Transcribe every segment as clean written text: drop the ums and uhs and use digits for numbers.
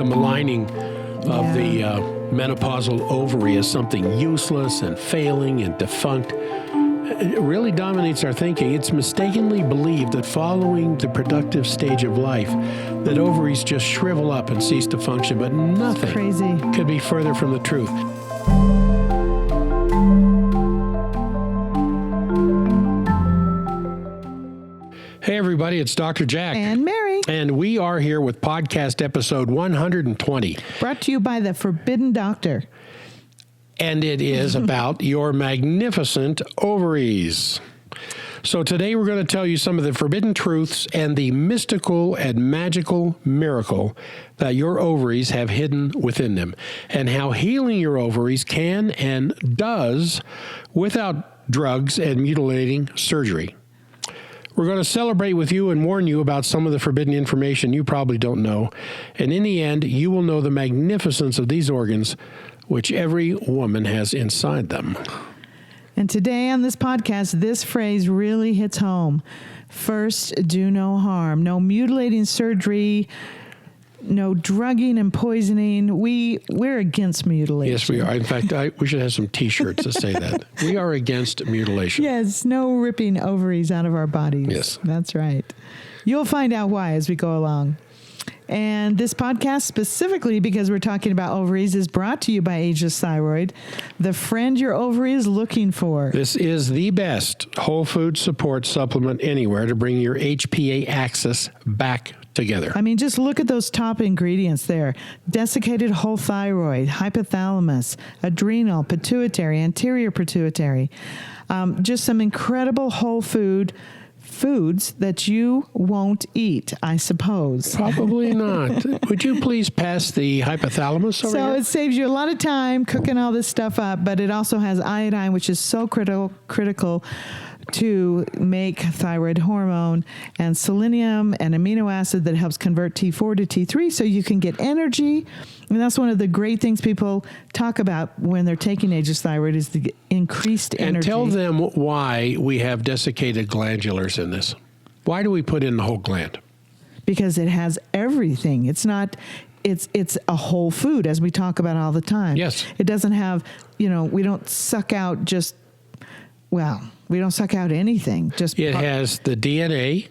the maligning of the menopausal ovary as something useless and failing and defunct. It really dominates our thinking. It's mistakenly believed that following the productive stage of life, that ovaries just shrivel up and cease to function, but nothing could be further from the truth. Hey everybody, it's Dr. Jack. And Mary. And we are here with podcast episode 120. Brought to you by the Forbidden Doctor. And it is about your magnificent ovaries. So today we're going to tell you some of the forbidden truths and the mystical and magical miracle that your ovaries have hidden within them, and how healing your ovaries can and does without drugs and mutilating surgery. We're going to celebrate with you and warn you about some of the forbidden information you probably don't know. And in the end, you will know the magnificence of these organs, which every woman has inside them. And today on this podcast, this phrase really hits home. First, do no harm. No mutilating surgery. No drugging and poisoning. We're against mutilation. Yes, we are. In fact, we should have some T-shirts that say that. We are against mutilation. Yes, no ripping ovaries out of our bodies. Yes. That's right. You'll find out why as we go along. And this podcast, specifically because we're talking about ovaries, is brought to you by Ageless Thyroid, the friend your ovary is looking for. This is the best whole food support supplement anywhere to bring your HPA axis back together. I mean, just look at those top ingredients there. Desiccated whole thyroid, hypothalamus, adrenal, pituitary, anterior pituitary. Just some incredible whole foods that you won't eat, I suppose. Probably not. Would you please pass the hypothalamus over here? So it saves you a lot of time cooking all this stuff up, but it also has iodine, which is so critical to make thyroid hormone, and selenium, an amino acid that helps convert T4 to T3 so you can get energy. And that's one of the great things people talk about when they're taking Ageless Thyroid is the increased energy. And tell them why we have desiccated glandulars in this. Why do we put in the whole gland? Because it has everything. It's not... It's a whole food, as we talk about all the time. Yes. It doesn't have, we don't suck out we don't suck out anything. It has the DNA.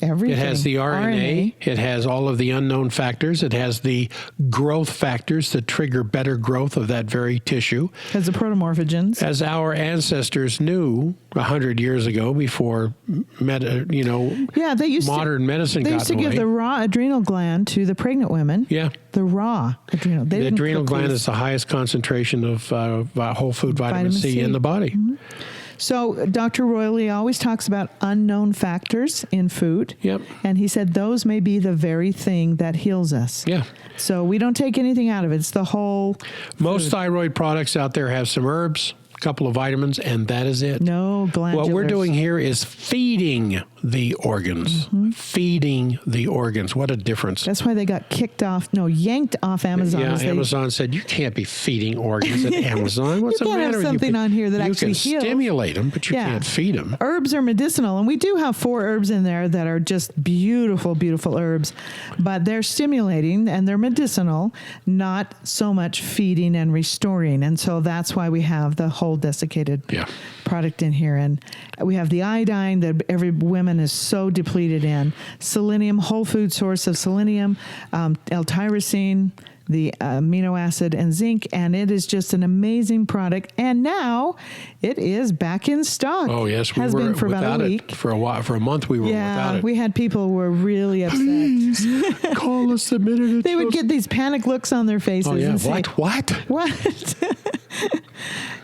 Everything. It has the RNA. It has all of the unknown factors. It has the growth factors that trigger better growth of that very tissue. It has the protomorphogens. As our ancestors knew 100 years ago before, modern medicine got in the way. They used to give the raw adrenal gland to the pregnant women. Yeah. The raw adrenal. The adrenal gland is the highest concentration of whole food vitamin C in the body. Mm-hmm. So Dr. Royley always talks about unknown factors in food. Yep. And he said those may be the very thing that heals us. Yeah. So we don't take anything out of it. It's the whole Most food. thyroid products out there have some herbs, a couple of vitamins, and that is it. No glandulars. What we're doing here is feeding the organs. Mm-hmm. Feeding the organs. What a difference. That's why they got yanked off Amazon. Yeah, Amazon said, you can't be feeding organs at Amazon. What's the matter with you? You can't have something on here that actually heals. You can stimulate them, but you can't feed them. Herbs are medicinal, and we do have 4 herbs in there that are just beautiful, beautiful herbs, but they're stimulating and they're medicinal, not so much feeding and restoring. And so that's why we have the whole desiccated product in here. And we have the iodine that every woman is so depleted in. Selenium, whole food source of selenium, L-tyrosine, the amino acid, and zinc, and it is just an amazing product. And now it is back in stock. Oh yes, has been for about a week. For a month we were without it. We had people who were really upset. Please call us the minute. They would get these panic looks on their faces. Oh yeah, and say, what?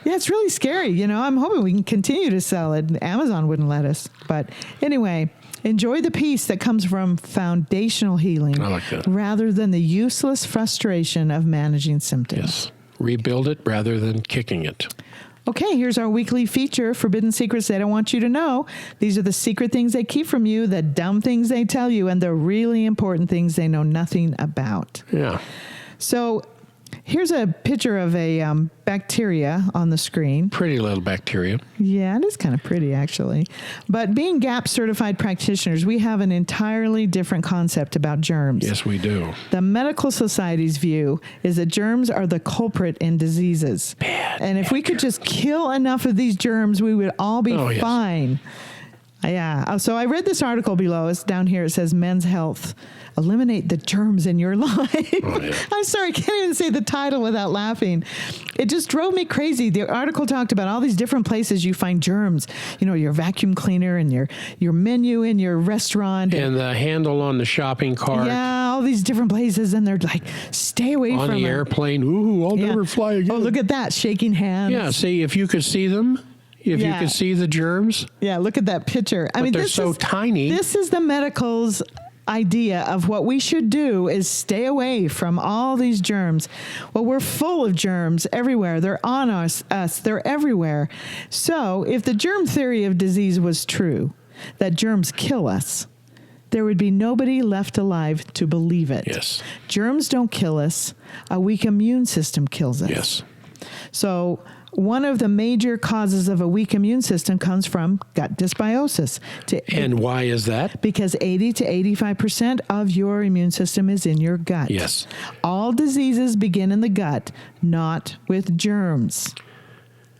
Yeah, it's really scary. I'm hoping we can continue to sell it. Amazon wouldn't let us. But anyway, enjoy the peace that comes from foundational healing. I like that. Rather than the useless frustration of managing symptoms. Yes. Rebuild it rather than kicking it. Okay, here's our weekly feature, Forbidden Secrets They Don't Want You to Know. These are the secret things they keep from you, the dumb things they tell you, and the really important things they know nothing about. Yeah. So Here's a picture of a bacteria on the screen. Pretty little bacteria. Yeah, it is kind of pretty, actually. But being GAP certified practitioners, we have an entirely different concept about germs. Yes, we do. The medical society's view is that germs are the culprit in diseases. And if we could just kill enough of these germs, we would all be fine. Yeah. So I read this article below. It's down here. It says Men's Health. Eliminate the germs in your life. Oh, yeah. I'm sorry, I can't even say the title without laughing. It just drove me crazy. The article talked about all these different places you find germs. You know, your vacuum cleaner and your menu in your restaurant. And the handle on the shopping cart. Yeah, all these different places. And they're like, stay away from it. On the airplane. Ooh, I'll never fly again. Oh, look at that, shaking hands. Yeah, see, if you could see them. If you could see the germs. Yeah, look at that picture. I mean, they're so tiny. This is the medical's idea of what we should do is stay away from all these germs. Well, we're full of germs everywhere. They're on us. They're everywhere. So if the germ theory of disease was true, that germs kill us, there would be nobody left alive to believe it. Yes. Germs don't kill us. A weak immune system kills us. Yes. So one of the major causes of a weak immune system comes from gut dysbiosis. And why is that? Because 80 to 85% of your immune system is in your gut. Yes. All diseases begin in the gut, not with germs.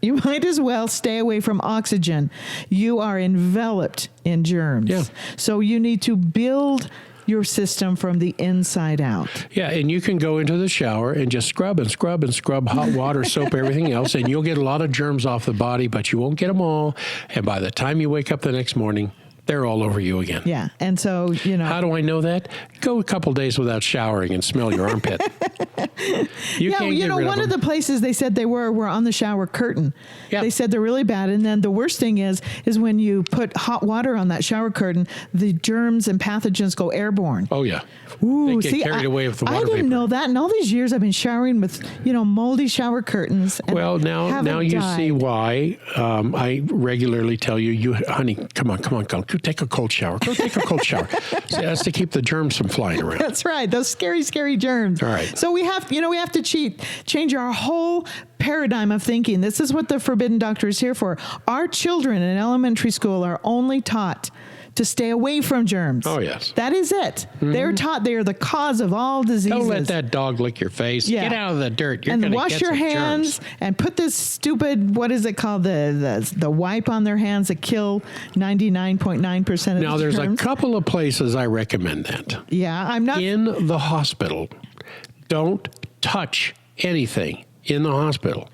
You might as well stay away from oxygen. You are enveloped in germs. Yeah. So you need to build your system from the inside out. Yeah, and you can go into the shower and just scrub and scrub and scrub, hot water, soap, everything else, and you'll get a lot of germs off the body, but you won't get them all. And by the time you wake up the next morning, they're all over you again. Yeah, and so, you know. How do I know that? Go a couple days without showering and smell your armpit. You can't get rid of one of the places they said they were on the shower curtain. Yep. They said they're really bad. And then the worst thing is when you put hot water on that shower curtain, the germs and pathogens go airborne. Oh, yeah. Ooh, they get carried away with the water vapor. I didn't know that. And all these years I've been showering with, moldy shower curtains. And well, now you see why I regularly tell you, honey, come on, go take a cold shower. Go take a cold shower. See, that's to keep the germs from flying around. That's right. Those scary, scary germs. All right. So we have to change our whole paradigm of thinking. This is what the Forbidden Doctor is here for. Our children in elementary school are only taught to stay away from germs. Oh, yes. That is it. Mm-hmm. They're taught they are the cause of all diseases. Don't let that dog lick your face. Yeah. Get out of the dirt. You're going to get some germs. And wash your hands and put this stupid, what is it called, the wipe on their hands that kill 99.9% of Now, there's germs. a couple of places I recommend that. Yeah, I'm not. In the hospital, don't touch anything in the hospital.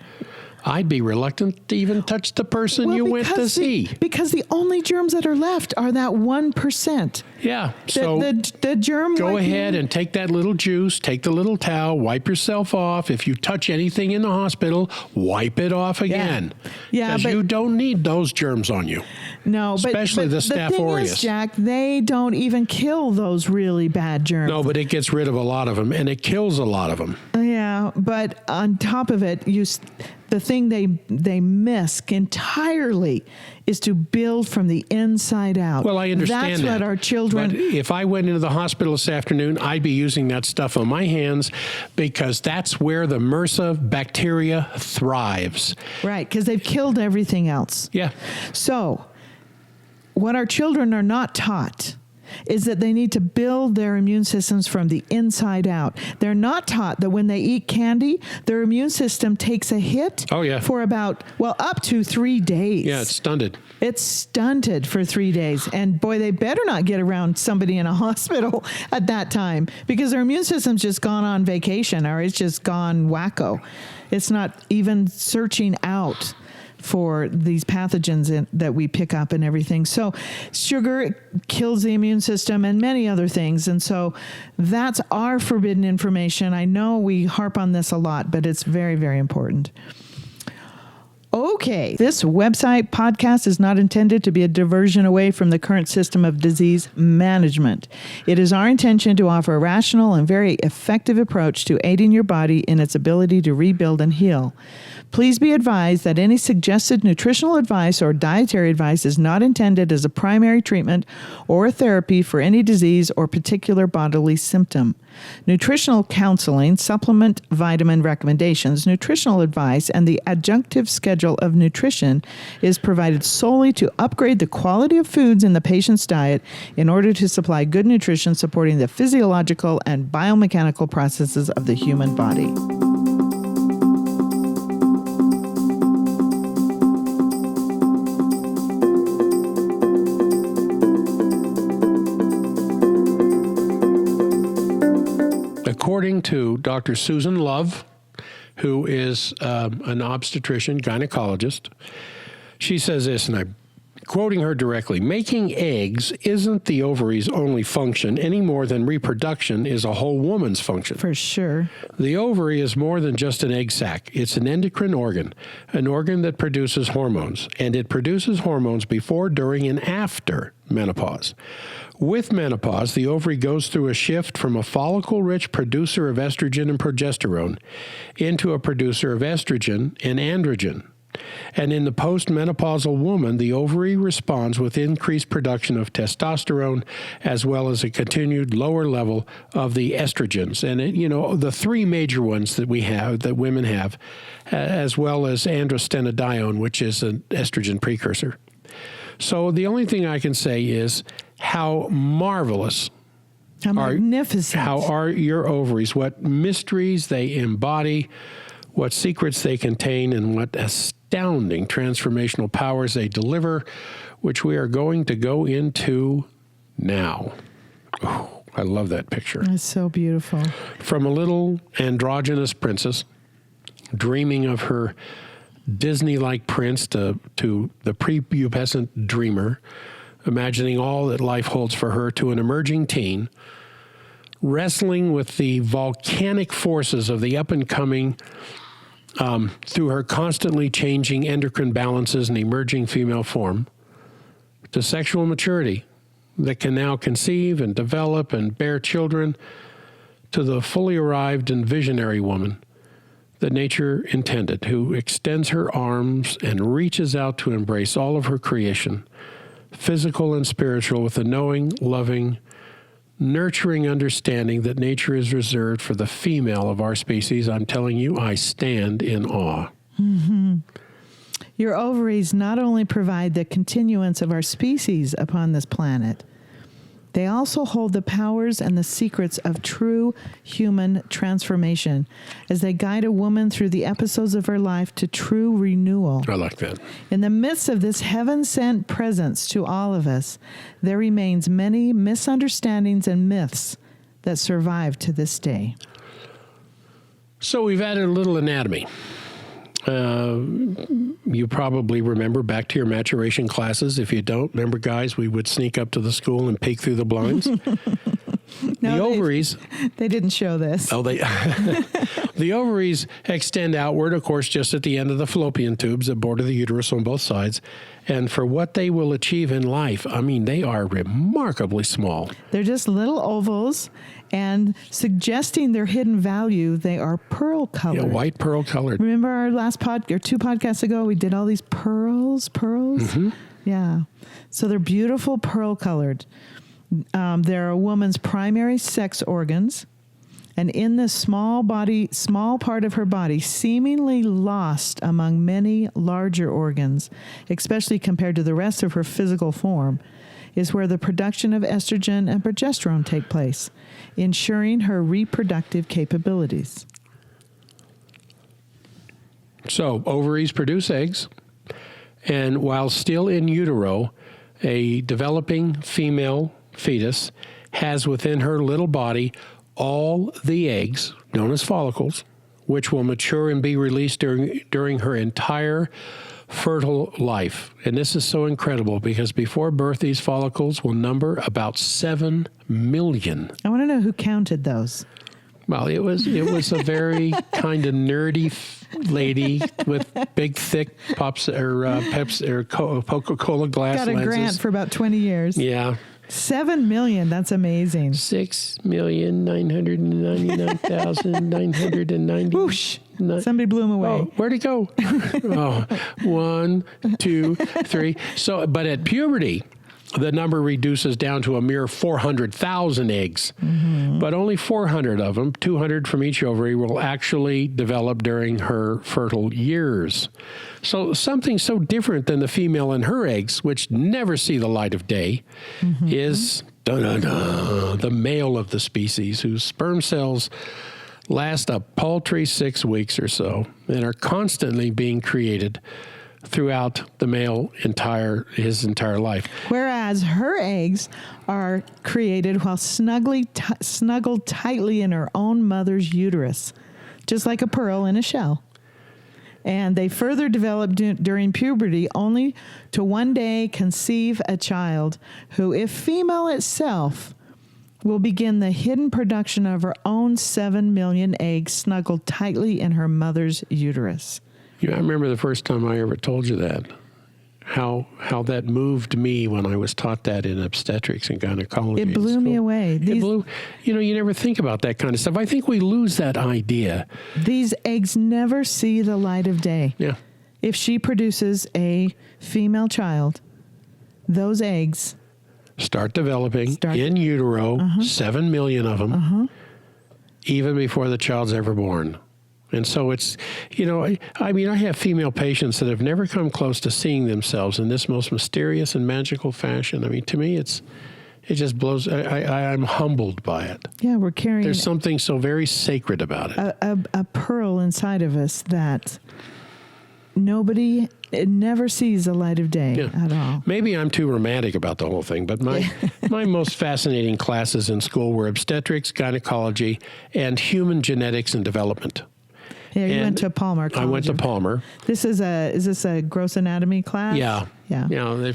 I'd be reluctant to even touch the person you went to see. Because the only germs that are left are that 1%. Yeah. So the germ go ahead and take that little juice, take the little towel, wipe yourself off. If you touch anything in the hospital, wipe it off again. Yeah. Because you don't need those germs on you. No, especially the Staph aureus. The thing is, Jack, they don't even kill those really bad germs. No, but it gets rid of a lot of them, and it kills a lot of them. Yeah, but on top of it, the thing they miss entirely is to build from the inside out. Well, I understand That's what our children... But if I went into the hospital this afternoon, I'd be using that stuff on my hands because that's where the MRSA bacteria thrives. Right, because they've killed everything else. Yeah. So, what our children are not taught is that they need to build their immune systems from the inside out. They're not taught that when they eat candy, their immune system takes a hit for about, up to 3 days. Yeah, it's stunted. It's stunted for 3 days. And boy, they better not get around somebody in a hospital at that time because their immune system's just gone on vacation or it's just gone wacko. It's not even searching out for these pathogens that we pick up and everything. So sugar kills the immune system and many other things. And so that's our forbidden information. I know we harp on this a lot, but it's very, very important. Okay, this website podcast is not intended to be a diversion away from the current system of disease management. It is our intention to offer a rational and very effective approach to aiding your body in its ability to rebuild and heal. Please be advised that any suggested nutritional advice or dietary advice is not intended as a primary treatment or therapy for any disease or particular bodily symptom. Nutritional counseling, supplement vitamin recommendations, nutritional advice, and the adjunctive schedule of nutrition is provided solely to upgrade the quality of foods in the patient's diet in order to supply good nutrition supporting the physiological and biomechanical processes of the human body. According to Dr. Susan Love, who is an obstetrician, gynecologist, she says this, and I'm quoting her directly, making eggs isn't the ovary's only function any more than reproduction is a whole woman's function. For sure. The ovary is more than just an egg sac. It's an endocrine organ, an organ that produces hormones, and it produces hormones before, during, and after menopause. With menopause, the ovary goes through a shift from a follicle-rich producer of estrogen and progesterone into a producer of estrogen and androgen. And in the post-menopausal woman, the ovary responds with increased production of testosterone as well as a continued lower level of the estrogens. And, the three major ones that we have, that women have, as well as androstenedione, which is an estrogen precursor. So the only thing I can say is how marvelous, how magnificent, how are your ovaries, what mysteries they embody, what secrets they contain, and what astounding transformational powers they deliver, which we are going to go into now. Oh, I love that picture. That's so beautiful. From a little androgynous princess dreaming of her Disney-like prince to the prepubescent dreamer, imagining all that life holds for her, to an emerging teen, wrestling with the volcanic forces of the up-and-coming through her constantly changing endocrine balances and emerging female form, to sexual maturity that can now conceive and develop and bear children, to the fully arrived and visionary woman that nature intended, who extends her arms and reaches out to embrace all of her creation, physical and spiritual, with a knowing, loving, nurturing understanding that nature is reserved for the female of our species. I'm telling you, I stand in awe. Mm-hmm. Your ovaries not only provide the continuance of our species upon this planet, they also hold the powers and the secrets of true human transformation as they guide a woman through the episodes of her life to true renewal. I like that. In the midst of this heaven-sent presence to all of us, there remains many misunderstandings and myths that survive to this day. So we've added a little anatomy. You probably remember back to your maturation classes. If you don't, remember, guys, we would sneak up to the school and peek through the blinds. No, the ovaries. They didn't show this. Oh, the ovaries extend outward, of course, just at the end of the fallopian tubes that border the uterus on both sides. And for what they will achieve in life, I mean, they are remarkably small. They're just little ovals, and suggesting their hidden value, they are pearl colored. Yeah, white pearl colored. Remember our last or 2 podcasts ago, we did all these pearls? Mm-hmm. Yeah. So they're beautiful pearl colored. They're a woman's primary sex organs. And in this small part of her body, seemingly lost among many larger organs, especially compared to the rest of her physical form, is where the production of estrogen and progesterone take place, ensuring her reproductive capabilities. So ovaries produce eggs, and while still in utero, a developing female fetus has within her little body all the eggs, known as follicles, which will mature and be released during her entire fertile life. And this is so incredible because before birth, these follicles will number about 7 million. I want to know who counted those. Well, it was a very kind of nerdy lady with big, thick Pepsi or Coca-Cola glass Got a lenses. grant for about 20 years. Yeah. 7 million. That's amazing. 6,999,990. Whoosh. Somebody blew him away. Oh, where'd it go? Oh, 1, 2, 3. So, but at puberty, the number reduces down to a mere 400,000 eggs. Mm-hmm. But only 400 of them, 200 from each ovary, will actually develop during her fertile years. So something so different than the female and her eggs, which never see the light of day, is the male of the species, whose sperm cells last a paltry 6 weeks or so and are constantly being created throughout the male his entire life. Whereas her eggs are created while snuggled tightly in her own mother's uterus, just like a pearl in a shell. And they further develop during puberty only to one day conceive a child who, if female itself, will begin the hidden production of her own 7 million eggs snuggled tightly in her mother's uterus. I remember the first time I ever told you that, how that moved me when I was taught that in obstetrics and gynecology. It blew me away. You never think about that kind of stuff. I think we lose that idea. These eggs never see the light of day. Yeah. If she produces a female child, those eggs start developing in utero, 7 million of them, even before the child's ever born. And so it's, I have female patients that have never come close to seeing themselves in this most mysterious and magical fashion. I mean, to me, it just blows. I'm humbled by it. Yeah, we're carrying. There's something so very sacred about it. A pearl inside of us that it never sees the light of day at all. Maybe I'm too romantic about the whole thing, but my most fascinating classes in school were obstetrics, gynecology, and human genetics and development. Yeah, you went to Palmer College. I went to Palmer. Is this a gross anatomy class? Yeah. Yeah.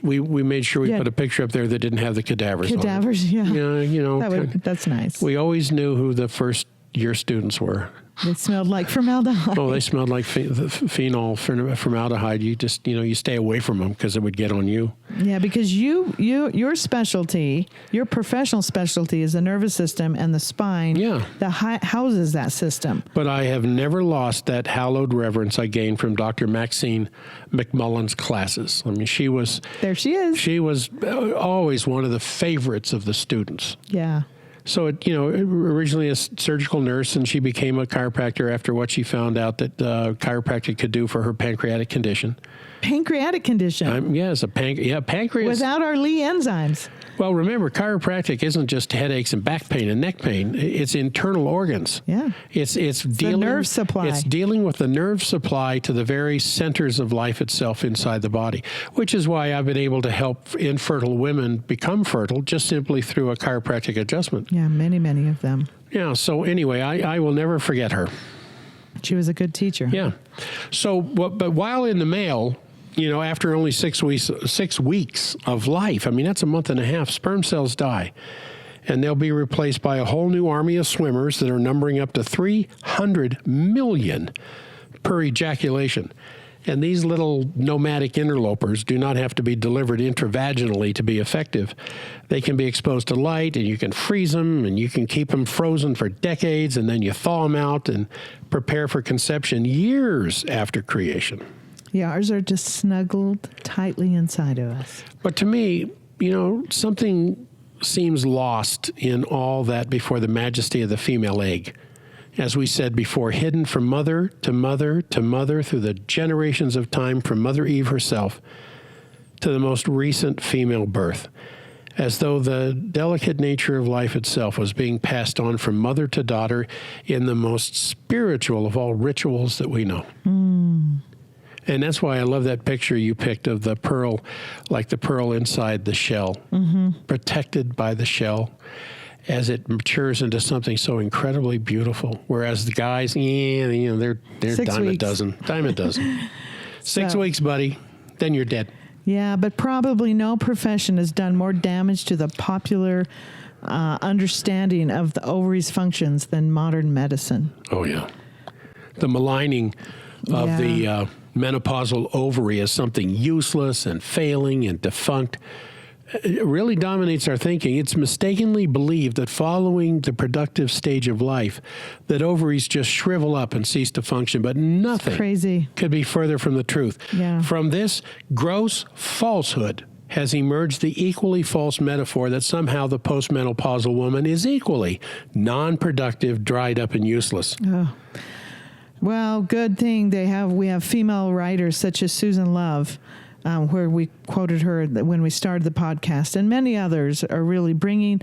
We made sure we put a picture up there that didn't have the cadavers on it. Cadavers, yeah. That's nice. We always knew who the first year students were. They smelled like formaldehyde. Oh, they smelled like phenol, formaldehyde. You just, you stay away from them because it would get on you. Yeah, because your specialty, your professional specialty is the nervous system and the spine that houses that system. But I have never lost that hallowed reverence I gained from Dr. Maxine McMullen's classes. I mean, there she is. She was always one of the favorites of the students. Yeah. So, originally a surgical nurse, and she became a chiropractor after what she found out that chiropractic could do for her pancreatic condition. Pancreatic condition? Yes, pancreas. Without our Lee enzymes. Well, remember, chiropractic isn't just headaches and back pain and neck pain. It's internal organs. Yeah. It's dealing the nerve supply. It's dealing with the nerve supply to the very centers of life itself inside the body, which is why I've been able to help infertile women become fertile just simply through a chiropractic adjustment. Yeah, many, many of them. Yeah, so anyway, I will never forget her. She was a good teacher. Yeah. So, but while in the male, after only 6 weeks of life, I mean, that's a month and a half, sperm cells die. And they'll be replaced by a whole new army of swimmers that are numbering up to 300 million per ejaculation. And these little nomadic interlopers do not have to be delivered intravaginally to be effective. They can be exposed to light, and you can freeze them, and you can keep them frozen for decades, and then you thaw them out and prepare for conception years after creation. Yeah, ours are just snuggled tightly inside of us. But to me, something seems lost in all that before the majesty of the female egg. As we said before, hidden from mother to mother to mother through the generations of time, from Mother Eve herself to the most recent female birth, as though the delicate nature of life itself was being passed on from mother to daughter in the most spiritual of all rituals that we know. And that's why I love that picture you picked of the pearl, like the pearl inside the shell, protected by the shell as it matures into something so incredibly beautiful. Whereas the guys, they're dime a dozen. 6 weeks, buddy, then you're dead. Yeah, but probably no profession has done more damage to the popular understanding of the ovaries' functions than modern medicine. Oh, yeah. The maligning of the menopausal ovary as something useless and failing and defunct, it really dominates our thinking. It's mistakenly believed that following the productive stage of life, that ovaries just shrivel up and cease to function, but nothing Crazy. could be further from the truth. Yeah. From this gross falsehood has emerged the equally false metaphor that somehow the post-menopausal woman is equally non-productive, dried up, and useless. Oh. Well, good thing we have female writers such as Susan Love, where we quoted her when we started the podcast, and many others are really bringing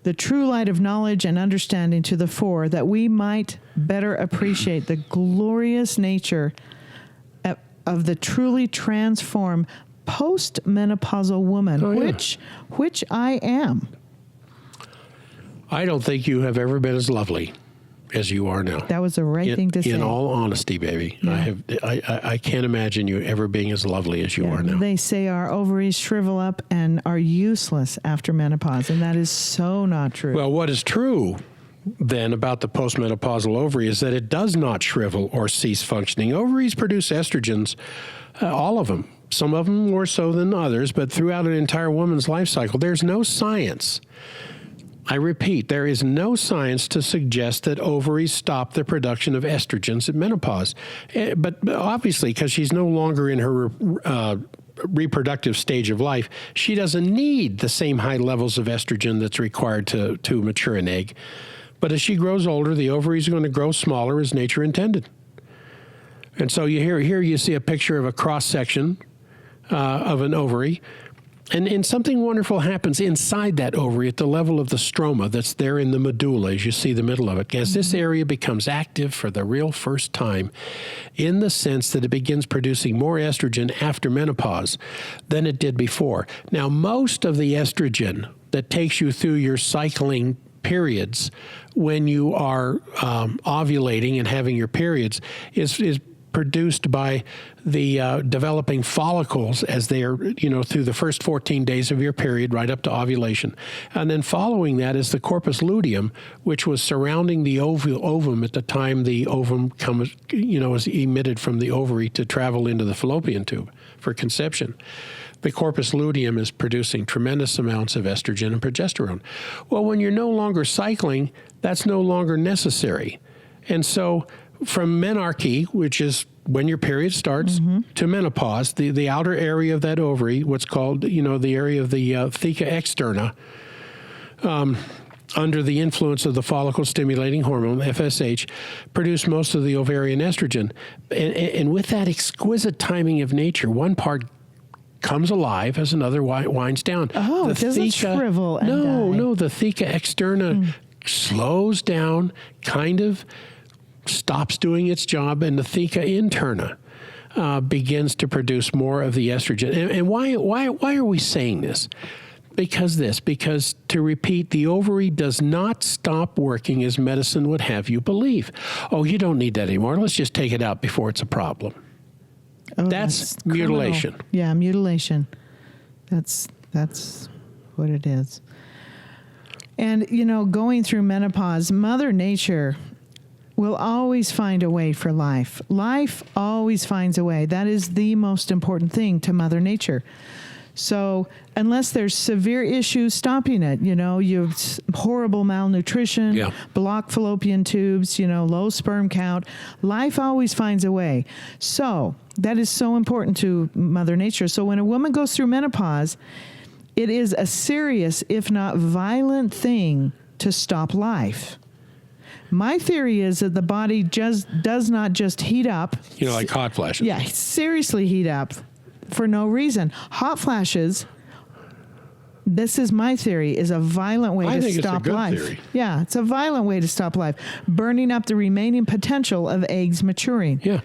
the true light of knowledge and understanding to the fore, that we might better appreciate the glorious nature of the truly transformed post-menopausal woman, which I am. I don't think you have ever been as lovely as you are now. That was the right thing to say. In all honesty, baby, Yeah. I can't imagine you ever being as lovely as you are now. They say our ovaries shrivel up and are useless after menopause, and that is so not true. Well, what is true then about the postmenopausal ovary is that it does not shrivel or cease functioning. Ovaries produce estrogens, all of them. Some of them more so than others, but throughout an entire woman's life cycle, there's no science. I repeat, there is no science to suggest that ovaries stop the production of estrogens at menopause. But obviously, because she's no longer in her reproductive stage of life, she doesn't need the same high levels of estrogen that's required to mature an egg. But as she grows older, the ovaries are going to grow smaller as nature intended. And so here you see a picture of a cross-section of an ovary. And something wonderful happens inside that ovary at the level of the stroma that's there in the medulla, as you see the middle of it. As this area becomes active for the real first time, in the sense that it begins producing more estrogen after menopause than it did before. Now, most of the estrogen that takes you through your cycling periods when you are ovulating and having your periods is produced by the developing follicles as they are, through the first 14 days of your period right up to ovulation. And then following that is the corpus luteum, which was surrounding the ovum at the time the ovum is emitted from the ovary to travel into the fallopian tube for conception. The corpus luteum is producing tremendous amounts of estrogen and progesterone. Well, when you're no longer cycling, that's no longer necessary. And so from menarche, which is when your period starts, to menopause, the outer area of that ovary, what's called, the area of the theca externa, under the influence of the follicle-stimulating hormone, FSH, produce most of the ovarian estrogen. And with that exquisite timing of nature, one part comes alive as another winds down. Oh, it doesn't shrivel and die. No, the theca externa slows down, kind of stops doing its job, and the theca interna begins to produce more of the estrogen. And why are we saying this? Because to repeat, the ovary does not stop working as medicine would have you believe. Oh, you don't need that anymore. Let's just take it out before it's a problem. Oh, that's mutilation. Criminal. Yeah, mutilation. That's what it is. And, going through menopause, Mother Nature will always find a way for life. Life always finds a way. That is the most important thing to Mother Nature. So unless there's severe issues stopping it, you have horrible malnutrition, blocked fallopian tubes, low sperm count, life always finds a way. So that is so important to Mother Nature. So when a woman goes through menopause, it is a serious, if not violent thing to stop life. My theory is that the body just does not just heat up. Like hot flashes. Yeah, seriously heat up for no reason. Hot flashes, this is my theory, is a violent way to stop life. Theory. Yeah, it's a violent way to stop life. Burning up the remaining potential of eggs maturing. Yeah.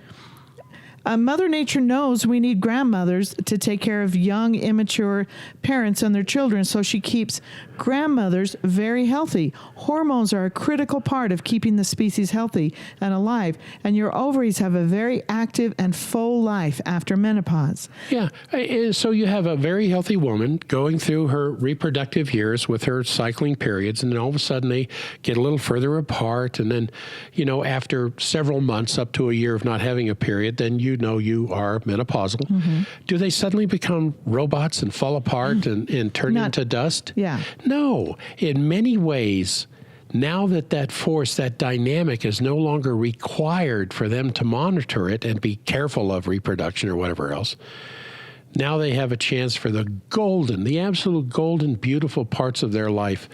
Mother Nature knows we need grandmothers to take care of young, immature parents and their children, so she keeps grandmothers very healthy. Hormones are a critical part of keeping the species healthy and alive, and your ovaries have a very active and full life after menopause. Yeah. So you have a very healthy woman going through her reproductive years with her cycling periods, and then all of a sudden they get a little further apart, and then, after several months, up to a year of not having a period, then you are menopausal. Mm-hmm. Do they suddenly become robots and fall apart and turn into dust? Yeah. No. In many ways, now that force, that dynamic is no longer required for them to monitor it and be careful of reproduction or whatever else, now they have a chance for the absolute golden, beautiful parts of their life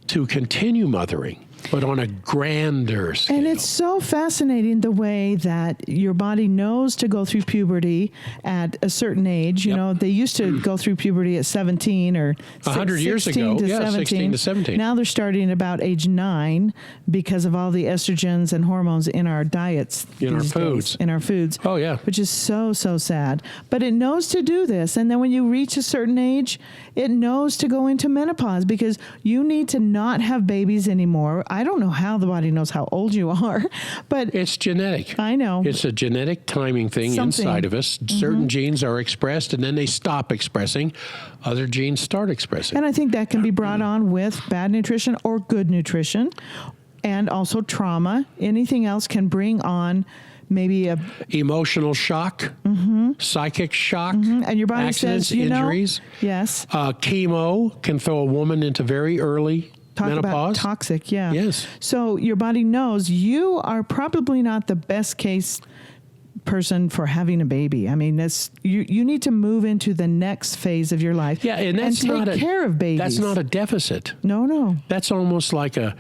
to continue mothering, but on a grander scale. And it's so fascinating the way that your body knows to go through puberty at a certain age. They used to go through puberty at 17 or 100 years ago. 16 to 17. Now they're starting about age 9 because of all the estrogens and hormones in our diets. In our foods. Oh, yeah. Which is so, so sad. But it knows to do this. And then when you reach a certain age, it knows to go into menopause because you need to not have babies anymore. I don't know how the body knows how old you are, but it's genetic. I know. It's a genetic timing thing inside of us. Mm-hmm. Certain genes are expressed and then they stop expressing. Other genes start expressing. And I think that can be brought on with bad nutrition or good nutrition, and also trauma. Anything else can bring on maybe a emotional shock, psychic shock, and your body accidents, says, injuries. Yes. Chemo can throw a woman into very early menopause. About toxic, yeah. Yes. So your body knows you are probably not the best case person for having a baby. I mean, you need to move into the next phase of your life. Yeah, and that's take care of babies. That's not a deficit. No. That's almost like a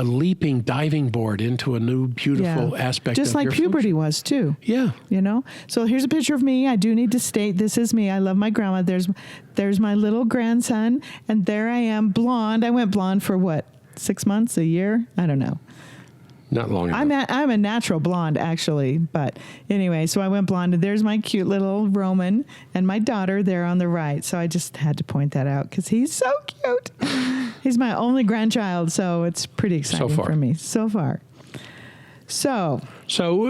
leaping diving board into a new beautiful aspect. Just of like your puberty function. was too. Yeah. So here's a picture of me. I do need to state this is me. I love my grandma. There's my little grandson, and there I am, blonde. I went blonde for what? 6 months, a year? I don't know. Not long enough. I'm a natural blonde, actually. But anyway, so I went blonde, and there's my cute little Roman and my daughter there on the right. So I just had to point that out because he's so cute. He's my only grandchild, so it's pretty exciting for me so far. So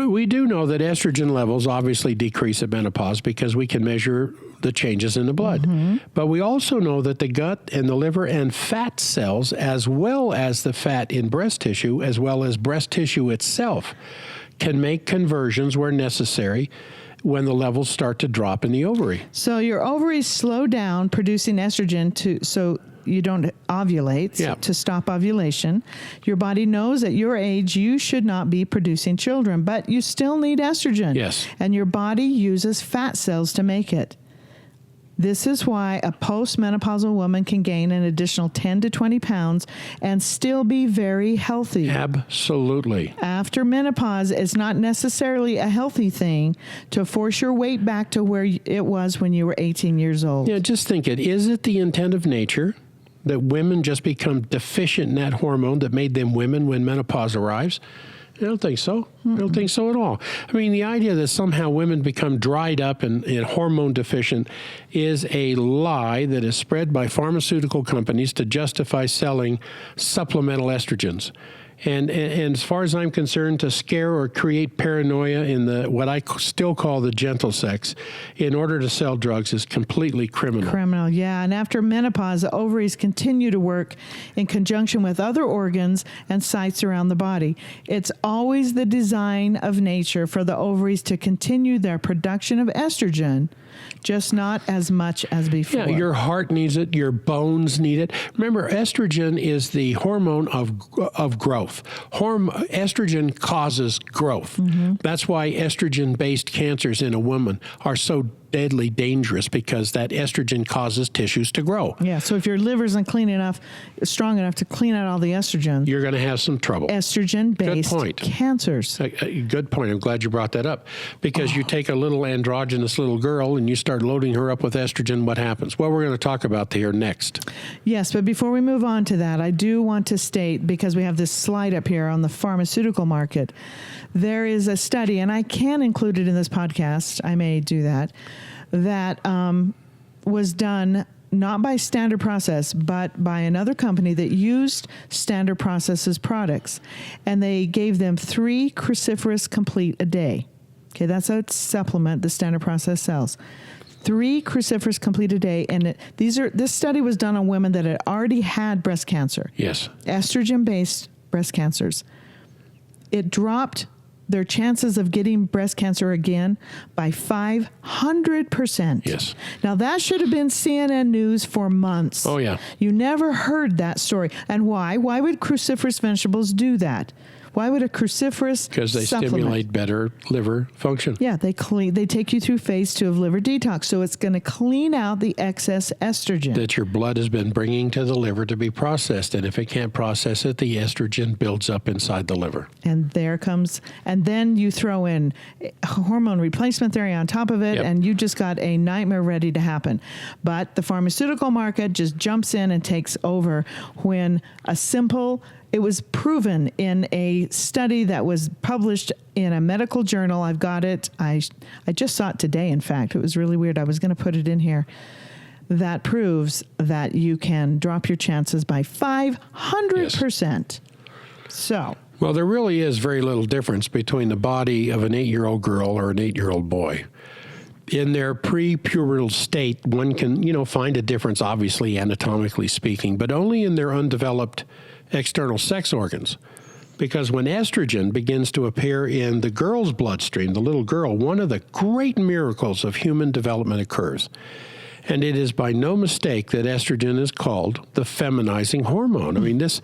we do know that estrogen levels obviously decrease at menopause because we can measure the changes in the blood. Mm-hmm. But we also know that the gut and the liver and fat cells, as well as the fat in breast tissue, as well as breast tissue itself, can make conversions where necessary when the levels start to drop in the ovary. So your ovaries slow down producing estrogen so you don't ovulate, to stop ovulation. Your body knows at your age you should not be producing children, but you still need estrogen. Yes. And your body uses fat cells to make it. This is why a post-menopausal woman can gain an additional 10 to 20 pounds and still be very healthy. Absolutely. After menopause, it's not necessarily a healthy thing to force your weight back to where it was when you were 18 years old. Yeah, just think it. Is it the intent of nature that women just become deficient in that hormone that made them women when menopause arrives? I don't think so. I don't think so at all. I mean, the idea that somehow women become dried up and hormone deficient is a lie that is spread by pharmaceutical companies to justify selling supplemental estrogens. And as far as I'm concerned, to scare or create paranoia in what I still call the gentle sex in order to sell drugs is completely criminal. Criminal, yeah. And after menopause, the ovaries continue to work in conjunction with other organs and sites around the body. It's always the design of nature for the ovaries to continue their production of estrogen, just not as much as before. Yeah, your heart needs it. Your bones need it. Remember, estrogen is the hormone of growth. Estrogen causes growth. Mm-hmm. That's why estrogen-based cancers in a woman are so deadly dangerous because that estrogen causes tissues to grow. Yeah, so if your liver isn't strong enough to clean out all the estrogen, You're going to have some trouble. Estrogen-based cancers. Good point. I'm glad you brought that up. Because you take a little androgynous little girl and you start loading her up with estrogen, what happens? Well, we're going to talk about that here next. Yes, but before we move on to that, I do want to state, because we have this slide up here on the pharmaceutical market, there is a study, and I can include it in this podcast, I may do that was done not by Standard Process, but by another company that used Standard Process's products. And they gave them 3 cruciferous complete a day. Okay, that's a supplement the Standard Process sells. 3 cruciferous complete a day. And this study was done on women that had already had breast cancer. Yes. Estrogen-based breast cancers. It dropped their chances of getting breast cancer again by 500%. Yes. Now, that should have been CNN News for months. Oh, yeah. You never heard that story. And why? Why would cruciferous vegetables do that? Why would a cruciferous Because they supplement stimulate better liver function. Yeah, they take you through phase 2 of liver detox. So it's going to clean out the excess estrogen that your blood has been bringing to the liver to be processed. And if it can't process it, the estrogen builds up inside the liver. And then you throw in hormone replacement therapy on top of it, Yep. and you just got a nightmare ready to happen. But the pharmaceutical market just jumps in and takes over when it was proven in a study that was published in a medical journal. I've got it. I just saw it today, in fact. It was really weird. I was going to put it in here. That proves that you can drop your chances by 500%. So. Well, there really is very little difference between the body of an 8-year-old girl or an 8-year-old boy. In their pre-pubertal state, one can, find a difference, obviously, anatomically speaking, but only in their undeveloped external sex organs. Because when estrogen begins to appear in the girl's bloodstream, the little girl, one of the great miracles of human development occurs. And it is by no mistake that estrogen is called the feminizing hormone. I mean, this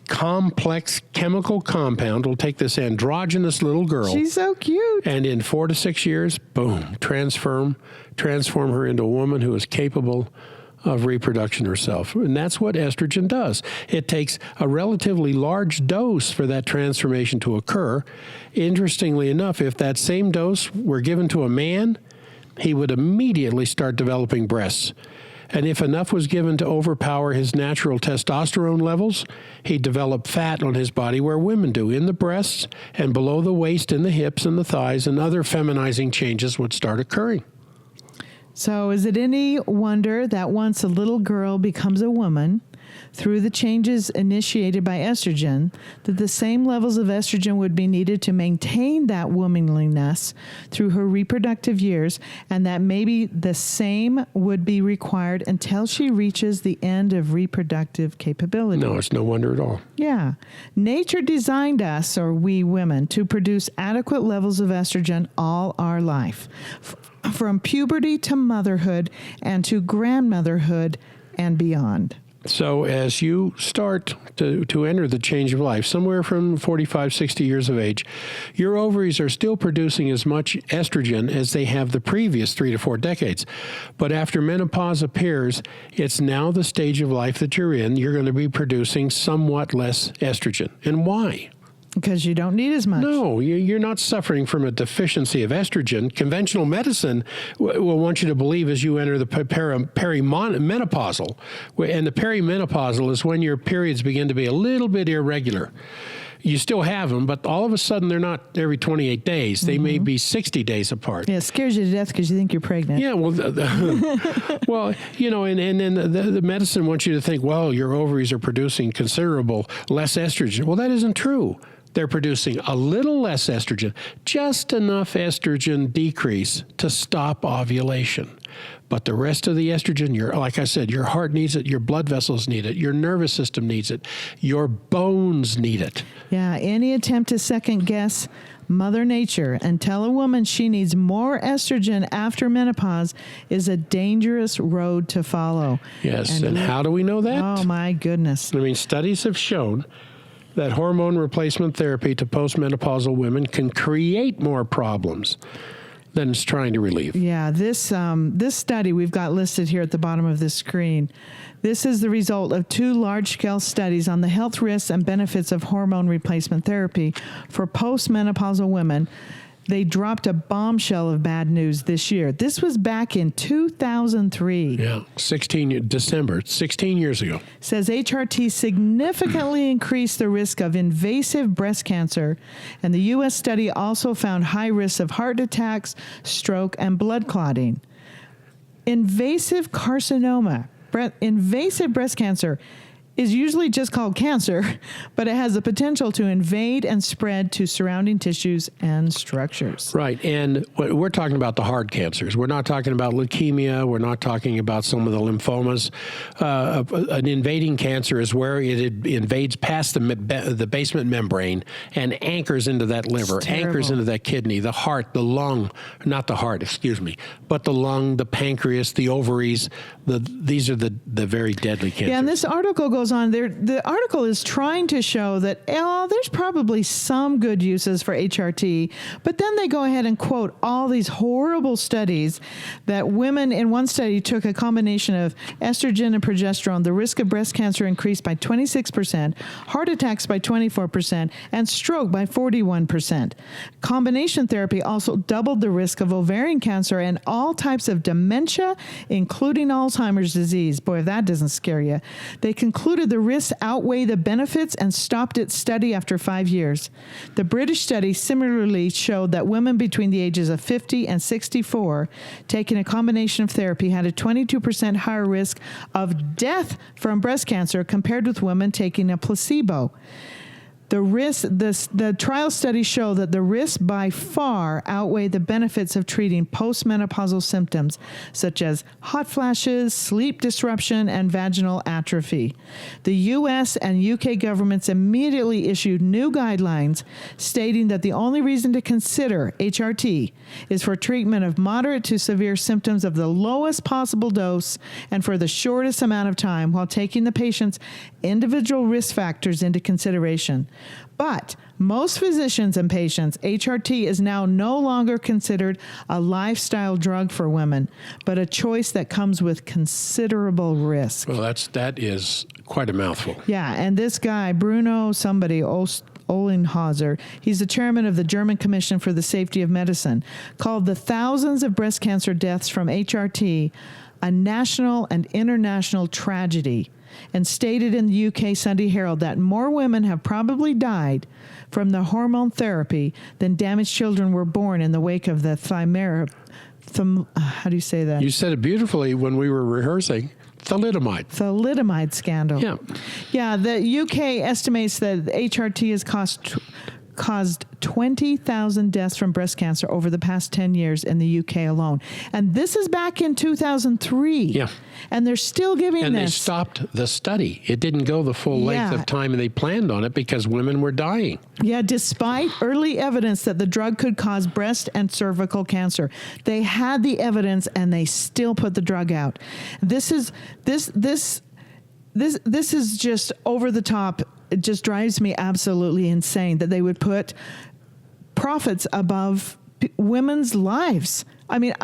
complex chemical compound will take this androgynous little girl. She's so cute. And in 4 to 6 years, boom, transform her into a woman who is capable of reproduction herself. And that's what estrogen does. It takes a relatively large dose for that transformation to occur. Interestingly enough, if that same dose were given to a man, he would immediately start developing breasts. And if enough was given to overpower his natural testosterone levels, he'd develop fat on his body where women do, in the breasts and below the waist, in the hips and the thighs, and other feminizing changes would start occurring. So is it any wonder that once a little girl becomes a woman, through the changes initiated by estrogen, that the same levels of estrogen would be needed to maintain that womanliness through her reproductive years, and that maybe the same would be required until she reaches the end of reproductive capability? No, it's no wonder at all. Yeah. Nature designed us, or we women, to produce adequate levels of estrogen all our life, from puberty to motherhood and to grandmotherhood and beyond. So as you start to enter the change of life, somewhere from 45, 60 years of age, your ovaries are still producing as much estrogen as they have the previous 3 to 4 decades. But after menopause appears, it's now the stage of life that you're in. You're going to be producing somewhat less estrogen. And why? Because you don't need as much. No, you're not suffering from a deficiency of estrogen. Conventional medicine will want you to believe as you enter the perimenopausal. And the perimenopausal is when your periods begin to be a little bit irregular. You still have them, but all of a sudden they're not every 28 days. They may be 60 days apart. Yeah, it scares you to death because you think you're pregnant. Yeah, well, and then the medicine wants you to think, well, your ovaries are producing considerable less estrogen. Well, that isn't true. They're producing a little less estrogen, just enough estrogen decrease to stop ovulation. But the rest of the estrogen, like I said, your heart needs it, your blood vessels need it, your nervous system needs it, your bones need it. Yeah, any attempt to second guess Mother Nature and tell a woman she needs more estrogen after menopause is a dangerous road to follow. Yes, and how do we know that? Oh, my goodness. I mean, studies have shown that hormone replacement therapy to postmenopausal women can create more problems. than it's trying to relieve. Yeah, this study we've got listed here at the bottom of this screen. This is the result of 2 large-scale studies on the health risks and benefits of hormone replacement therapy for post-menopausal women. They dropped a bombshell of bad news this year. This was back in 2003. Yeah, 16 years ago. Says HRT significantly increased the risk of invasive breast cancer, and the U.S. study also found high risks of heart attacks, stroke, and blood clotting. Invasive breast cancer is usually just called cancer, but it has the potential to invade and spread to surrounding tissues and structures. Right, and we're talking about the hard cancers. We're not talking about leukemia. We're not talking about some of the lymphomas. An invading cancer is where it invades past the basement membrane and anchors into that liver, anchors into that kidney, the heart, the lung, not the heart, excuse me, but the lung, the pancreas, the ovaries. These are the very deadly cancers. Yeah, and this article goes on there. The article is trying to show that there's probably some good uses for HRT, but then they go ahead and quote all these horrible studies that women in one study took a combination of estrogen and progesterone. The risk of breast cancer increased by 26%, heart attacks by 24%, and stroke by 41%. Combination therapy also doubled the risk of ovarian cancer and all types of dementia, including Alzheimer's disease. Boy, if that doesn't scare you. They concluded the risks outweigh the benefits and stopped its study after 5 years. The British study similarly showed that women between the ages of 50 and 64 taking a combination of therapy had a 22% higher risk of death from breast cancer compared with women taking a placebo. The trial studies show that the risks by far outweigh the benefits of treating postmenopausal symptoms such as hot flashes, sleep disruption, and vaginal atrophy. The U.S. and U.K. governments immediately issued new guidelines stating that the only reason to consider HRT is for treatment of moderate to severe symptoms of the lowest possible dose and for the shortest amount of time while taking the patient's individual risk factors into consideration. But most physicians and patients, HRT is now no longer considered a lifestyle drug for women, but a choice that comes with considerable risk. Well, that is quite a mouthful. Yeah, and this guy, Bruno Ohlenhauser, he's the chairman of the German Commission for the Safety of Medicine, called the thousands of breast cancer deaths from HRT a national and international tragedy, and stated in the UK Sunday Herald that more women have probably died from the hormone therapy than damaged children were born in the wake of the how do you say that? You said it beautifully when we were rehearsing. Thalidomide scandal. Yeah. Yeah, the UK estimates that HRT has caused 20,000 deaths from breast cancer over the past 10 years in the UK alone. And this is back in 2003. Yeah. And they're still giving and this. And they stopped the study. It didn't go the full length of time, and they planned on it because women were dying. Yeah, despite early evidence that the drug could cause breast and cervical cancer. They had the evidence, and they still put the drug out. This is just over the top. It just drives me absolutely insane that they would put profits above women's lives. I mean,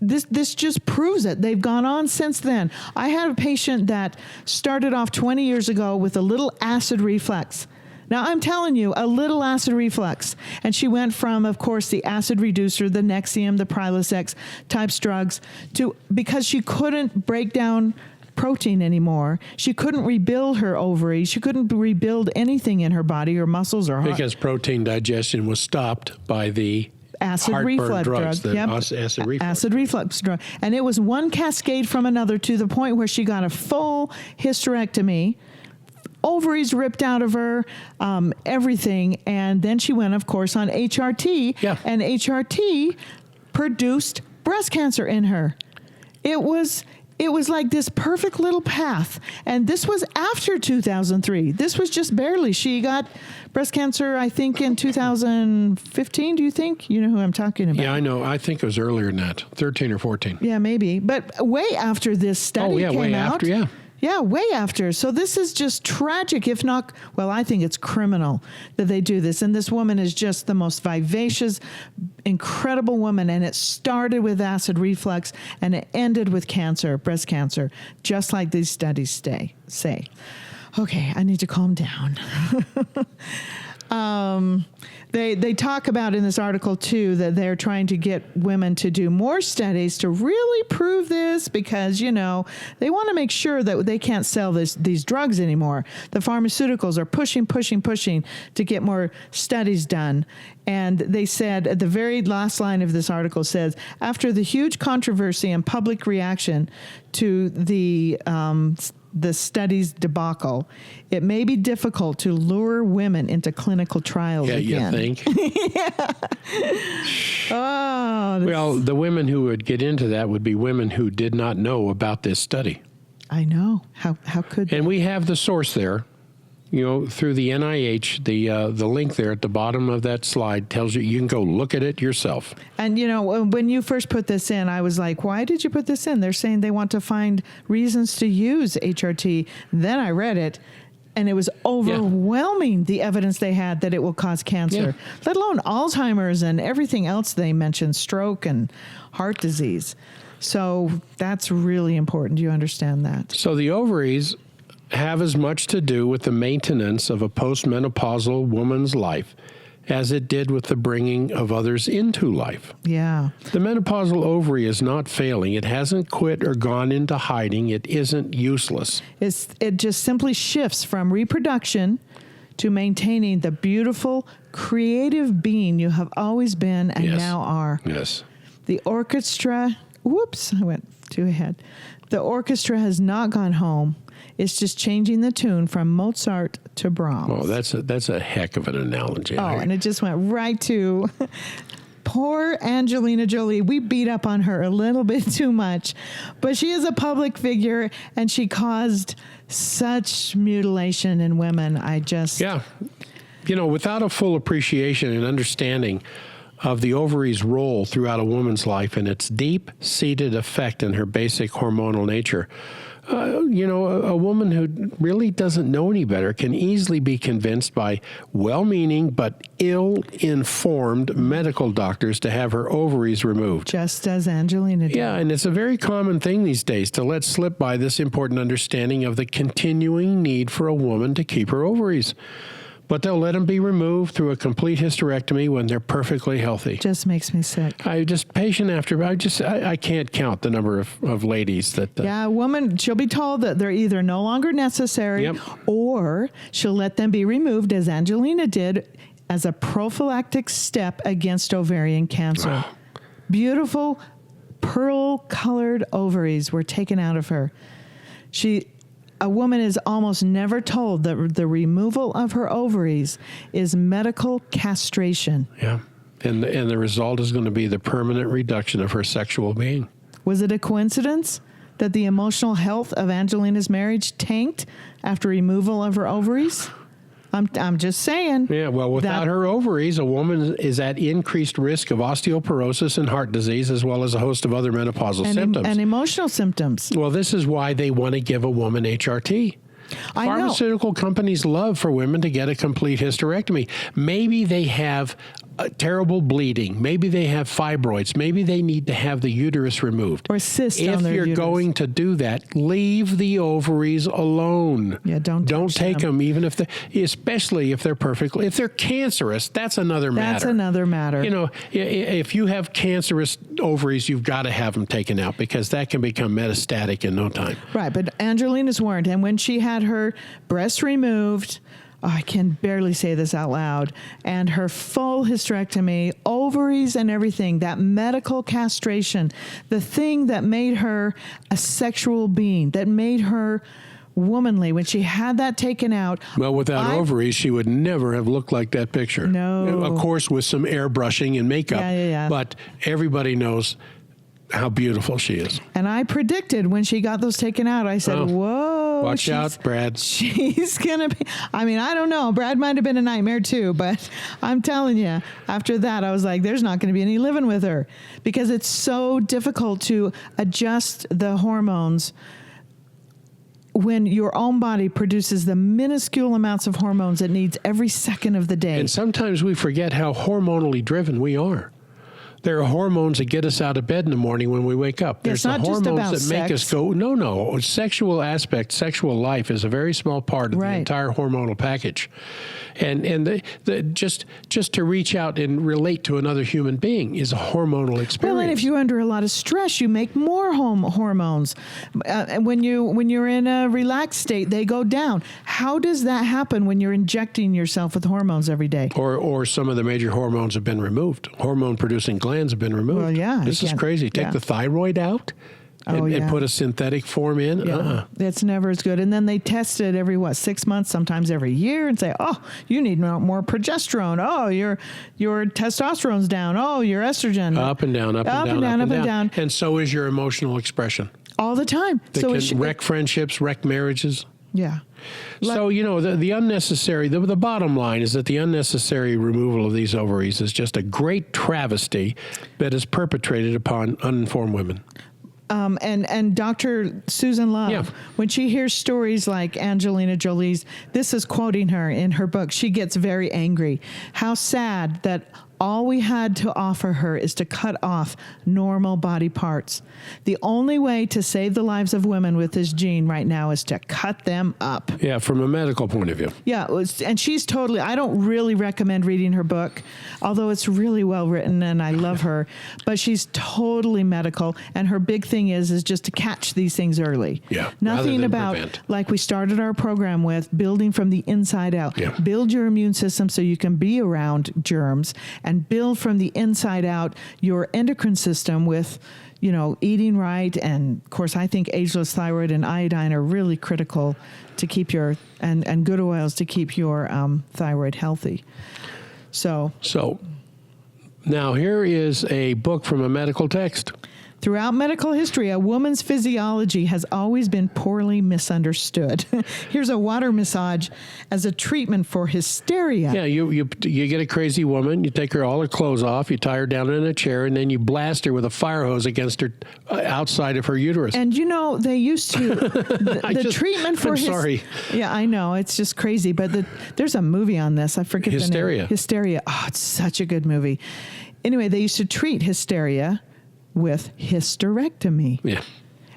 this just proves it. They've gone on since then. I had a patient that started off 20 years ago with a little acid reflux. Now, I'm telling you, a little acid reflux. And she went from, of course, the acid reducer, the Nexium, the Prilosec types drugs, to because she couldn't break down protein anymore. She couldn't rebuild her ovaries. She couldn't rebuild anything in her body, her muscles, or heart. Because protein digestion was stopped by the acid reflux drugs, drug. Acid reflux drug. And it was one cascade from another to the point where she got a full hysterectomy, ovaries ripped out of her, everything. And then she went, of course, on HRT. Yeah. And HRT produced breast cancer in her. It was like this perfect little path. And this was after 2003. This was just barely. She got breast cancer, I think, in 2015, do you think? You know who I'm talking about. Yeah, I know. I think it was earlier than that, 13 or 14. Yeah, maybe. But way after this study came way out. after, yeah. Yeah, way after. So this is just tragic, if not, well, I think it's criminal that they do this. And this woman is just the most vivacious, incredible woman. And it started with acid reflux and it ended with cancer, breast cancer, just like these studies say. Okay, I need to calm down. They talk about in this article, too, that they're trying to get women to do more studies to really prove this because, you know, they want to make sure that they can't sell these drugs anymore. The pharmaceuticals are pushing to get more studies done. And they said at the very last line of this article says, after the huge controversy and public reaction to the study's debacle, it may be difficult to lure women into clinical trials again. You think? Yeah. Oh. Well, the women who would get into that would be women who did not know about this study. I know. How could they? And we have the source there. You know, through the NIH, the link there at the bottom of that slide tells you can go look at it yourself. And, you know, when you first put this in, I was like, why did you put this in? They're saying they want to find reasons to use HRT. Then I read it, and it was overwhelming, the evidence they had that it will cause cancer, let alone Alzheimer's and everything else they mentioned, stroke and heart disease. So that's really important. Do you understand that? So the ovaries have as much to do with the maintenance of a post-menopausal woman's life as it did with the bringing of others into life. Yeah. The menopausal ovary is not failing. It hasn't quit or gone into hiding. It isn't useless. It just simply shifts from reproduction to maintaining the beautiful, creative being you have always been and now are. Yes. The orchestra, whoops, I went too ahead. The orchestra has not gone home. It's just changing the tune from Mozart to Brahms. Oh, that's a heck of an analogy. Oh, and it just went right to poor Angelina Jolie. We beat up on her a little bit too much, but she is a public figure and she caused such mutilation in women. Yeah. You know, without a full appreciation and understanding of the ovary's role throughout a woman's life and its deep-seated effect in her basic hormonal nature, you know, a woman who really doesn't know any better can easily be convinced by well-meaning but ill-informed medical doctors to have her ovaries removed. Just as Angelina did. Yeah, and it's a very common thing these days to let slip by this important understanding of the continuing need for a woman to keep her ovaries. But they'll let them be removed through a complete hysterectomy when they're perfectly healthy. Just makes me sick. I can't count the number of ladies that... yeah, a woman, she'll be told that they're either no longer necessary or she'll let them be removed, as Angelina did, as a prophylactic step against ovarian cancer. Beautiful pearl-colored ovaries were taken out of her. A woman is almost never told that the removal of her ovaries is medical castration. Yeah. And the result is going to be the permanent reduction of her sexual being. Was it a coincidence that the emotional health of Angelina's marriage tanked after removal of her ovaries? I'm just saying. Yeah, well, without her ovaries, a woman is at increased risk of osteoporosis and heart disease, as well as a host of other menopausal symptoms. And emotional symptoms. Well, this is why they want to give a woman HRT. Pharmaceutical companies love for women to get a complete hysterectomy. Maybe they have terrible bleeding. Maybe they have fibroids. Maybe they need to have the uterus removed. Or cyst on their uterus. If you're going to do that, leave the ovaries alone. Yeah, don't take them, even if especially if they're if they're cancerous. That's another matter. That's another matter. You know, if you have cancerous ovaries, you've got to have them taken out because that can become metastatic in no time. Right, but Angelina's weren't. And when she had her breasts removed, I can barely say this out loud, and her full hysterectomy, ovaries and everything, that medical castration, the thing that made her a sexual being, that made her womanly, when she had that taken out. Well, without ovaries, she would never have looked like that picture. No. Of course, with some airbrushing and makeup. Yeah. But everybody knows how beautiful she is. And I predicted when she got those taken out, I said, whoa. Watch out, Brad. She's going to be, I mean, I don't know. Brad might have been a nightmare too, but I'm telling you, after that, I was like, there's not going to be any living with her because it's so difficult to adjust the hormones when your own body produces the minuscule amounts of hormones it needs every second of the day. And sometimes we forget how hormonally driven we are. There are hormones that get us out of bed in the morning when we wake up. There's the hormones that make us go, no. Sexual aspect, sexual life is a very small part of the entire hormonal package. And just to reach out and relate to another human being is a hormonal experience. Well, and if you're under a lot of stress, you make more hormones. When you're in a relaxed state, they go down. How does that happen when you're injecting yourself with hormones every day? Or some of the major hormones have been removed. Hormone-producing glands have been removed. Well, yeah. This is crazy. Take the thyroid out. And put a synthetic form in? Yeah. It's never as good. And then they test it every, 6 months, sometimes every year, and say, oh, you need more progesterone. Oh, your testosterone's down. Oh, your estrogen. Up and down, up and down. And so is your emotional expression. All the time. They can wreck friendships, wreck marriages. Yeah. So, the unnecessary, the bottom line is that the unnecessary removal of these ovaries is just a great travesty that is perpetrated upon uninformed women. And Dr. Susan Love, when she hears stories like Angelina Jolie's, this is quoting her in her book, she gets very angry. How sad that all we had to offer her is to cut off normal body parts. The only way to save the lives of women with this gene right now is to cut them up. Yeah, from a medical point of view. Yeah, and she's totally, I don't really recommend reading her book, although it's really well written and I love her, but she's totally medical, and her big thing is just to catch these things early. Yeah. Nothing about, prevent. Like we started our program with, building from the inside out. Yeah. Build your immune system so you can be around germs, and build from the inside out your endocrine system with, eating right. And of course, I think ageless thyroid and iodine are really critical to keep your, and good oils to keep your thyroid healthy. So now here is a book from a medical text. Throughout medical history, a woman's physiology has always been poorly misunderstood. Here's a water massage as a treatment for hysteria. Yeah, you get a crazy woman, you take all her clothes off, you tie her down in a chair, and then you blast her with a fire hose against her outside of her uterus. And they used to the treatment for sorry. Yeah, I know, it's just crazy. But there's a movie on this. I forget the name. Hysteria. Oh, it's such a good movie. Anyway, they used to treat hysteria with hysterectomy. Yeah.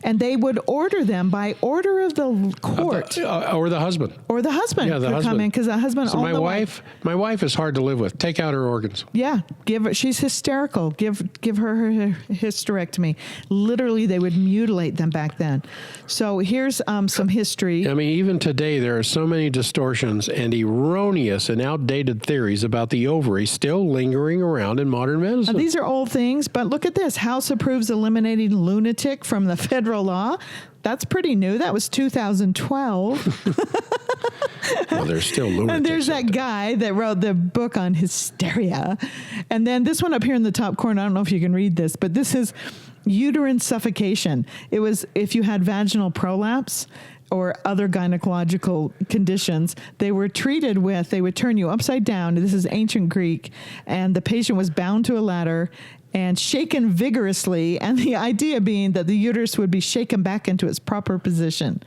And they would order them by order of the court. Or the husband. Or the husband could come in, because the husband owned the wife. My wife is hard to live with. Take out her organs. Yeah. She's hysterical. Give her hysterectomy. Literally, they would mutilate them back then. So here's some history. I mean, even today, there are so many distortions and erroneous and outdated theories about the ovary still lingering around in modern medicine. These are old things, but look at this. House approves eliminating lunatic from the federal law. That's pretty new. That was 2012. Well, there's still lunatics. And there's that guy that wrote the book on hysteria. And then this one up here in the top corner, I don't know if you can read this, but this is uterine suffocation. It was if you had vaginal prolapse or other gynecological conditions, they would turn you upside down. This is ancient Greek. And the patient was bound to a ladder and shaken vigorously, and the idea being that the uterus would be shaken back into its proper position.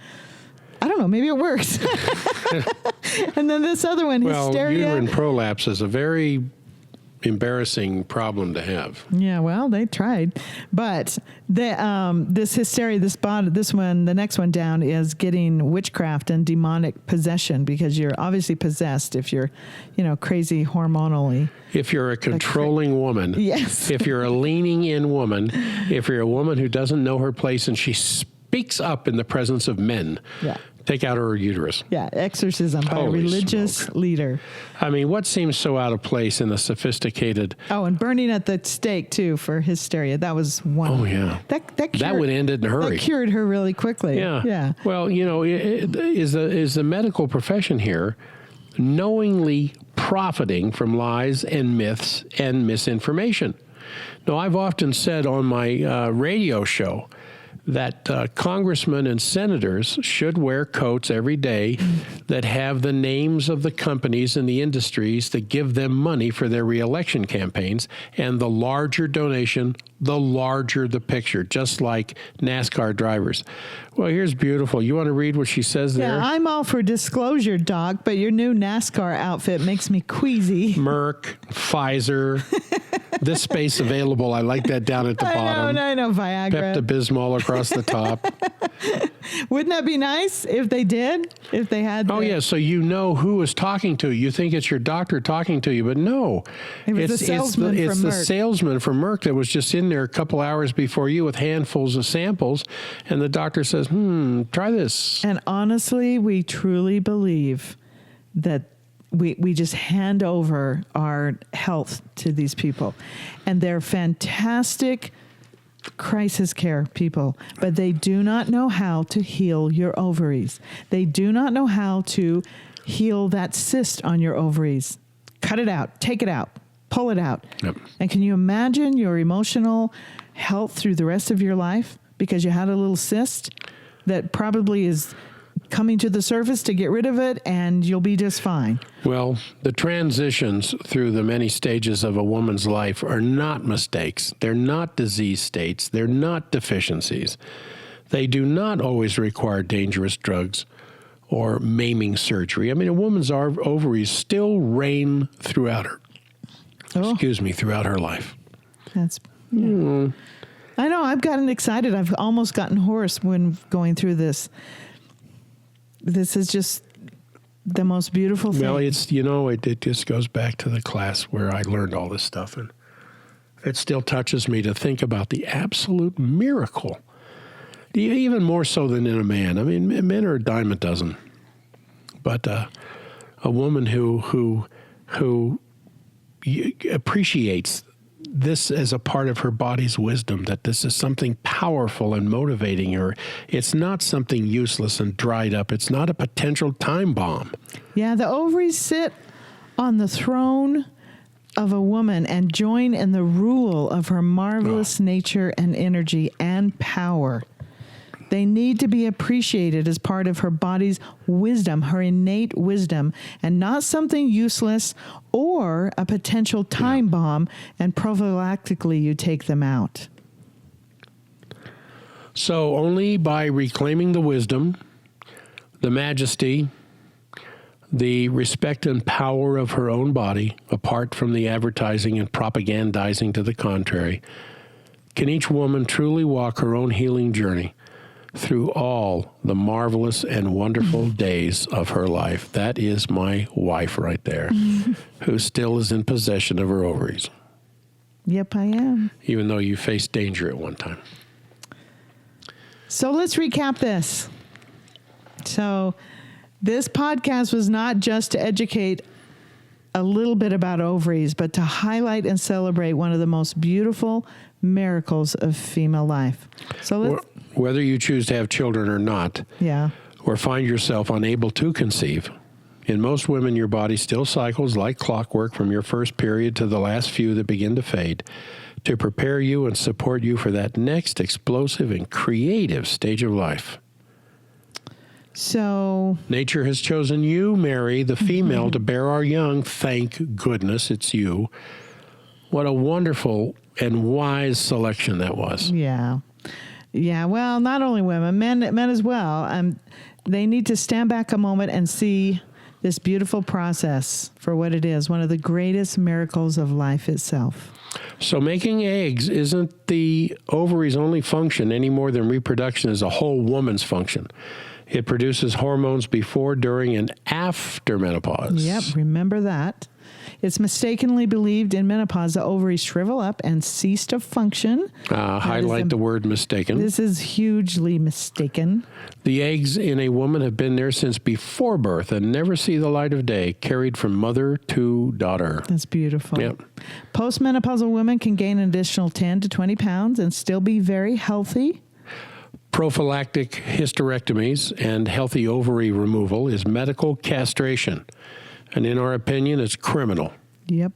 I don't know, maybe it works. And then this other one, hysteria. Uterine prolapse is a very embarrassing problem to have. Yeah, well, they tried. But this hysteria, the next one down is getting witchcraft and demonic possession, because you're obviously possessed if you're, crazy hormonally. If you're a controlling woman. Yes. If you're a leaning in woman. If you're a woman who doesn't know her place and she speaks up in the presence of men. Yeah. Take out her uterus. Yeah, exorcism by a religious leader. I mean, what seems so out of place in a sophisticated... Oh, and burning at the stake, too, for hysteria. That was one. Oh, yeah. That would end it in a hurry. That cured her really quickly. Yeah. Well, is the medical profession here knowingly profiting from lies and myths and misinformation? Now, I've often said on my radio show that congressmen and senators should wear coats every day that have the names of the companies and the industries that give them money for their reelection campaigns. And the larger donation, the larger the picture, just like NASCAR drivers. Well, here's beautiful. You want to read what she says there? Yeah, I'm all for disclosure, Doc, but your new NASCAR outfit makes me queasy. Merck, Pfizer, this space available. I like that down at the bottom. I know, Viagra. Pepto-Bismol across the top. Wouldn't that be nice if they did? If they had... Oh, yeah, so you know who is talking to you. You think it's your doctor talking to you, but no. It's the salesman from It's the Merck. salesman from Merck that was just in there a couple hours before you with handfuls of samples, and the doctor says, try this. And honestly, we truly believe that we just hand over our health to these people. And they're fantastic crisis care people, but they do not know how to heal your ovaries. They do not know how to heal that cyst on your ovaries. Cut it out, take it out, pull it out. Yep. And can you imagine your emotional health through the rest of your life because you had a little cyst that probably is coming to the surface to get rid of it, and you'll be just fine. Well, the transitions through the many stages of a woman's life are not mistakes. They're not disease states. They're not deficiencies. They do not always require dangerous drugs or maiming surgery. I mean, a woman's ovaries still reign throughout her. Throughout her life. That's... Yeah. I know, I've gotten excited. I've almost gotten hoarse when going through this. This is just the most beautiful thing. Well, it just goes back to the class where I learned all this stuff, and it still touches me to think about the absolute miracle, even more so than in a man. I mean, men are a dime a dozen, but a woman who appreciates this as a part of her body's wisdom, that this is something powerful and motivating her. It's not something useless and dried up. It's not a potential time bomb. Yeah, the ovaries sit on the throne of a woman and join in the rule of her marvelous nature and energy and power. They need to be appreciated as part of her body's wisdom, her innate wisdom, and not something useless or a potential time bomb, and prophylactically you take them out. So only by reclaiming the wisdom, the majesty, the respect and power of her own body, apart from the advertising and propagandizing to the contrary, can each woman truly walk her own healing journey through all the marvelous and wonderful days of her life. That is my wife right there, who still is in possession of her ovaries. Yep, I am. Even though you faced danger at one time. So let's recap this. So this podcast was not just to educate a little bit about ovaries, but to highlight and celebrate one of the most beautiful miracles of female life. So let's... Whether you choose to have children or not, or find yourself unable to conceive, in most women, your body still cycles like clockwork from your first period to the last few that begin to fade, to prepare you and support you for that next explosive and creative stage of life. So nature has chosen you, Mary, the female, to bear our young. Thank goodness it's you. What a wonderful and wise selection that was. Yeah. Yeah, well, not only women, men as well. They need to stand back a moment and see this beautiful process for what it is, one of the greatest miracles of life itself. So making eggs isn't the ovary's only function any more than reproduction is a whole woman's function. It produces hormones before, during, and after menopause. Yep, remember that. It's mistakenly believed in menopause the ovaries shrivel up and cease to function. Highlight the word mistaken. This is hugely mistaken. The eggs in a woman have been there since before birth and never see the light of day, carried from mother to daughter. That's beautiful. Yep. Postmenopausal women can gain an additional 10 to 20 pounds and still be very healthy. Prophylactic hysterectomies and healthy ovary removal is medical castration. And in our opinion, it's criminal. Yep.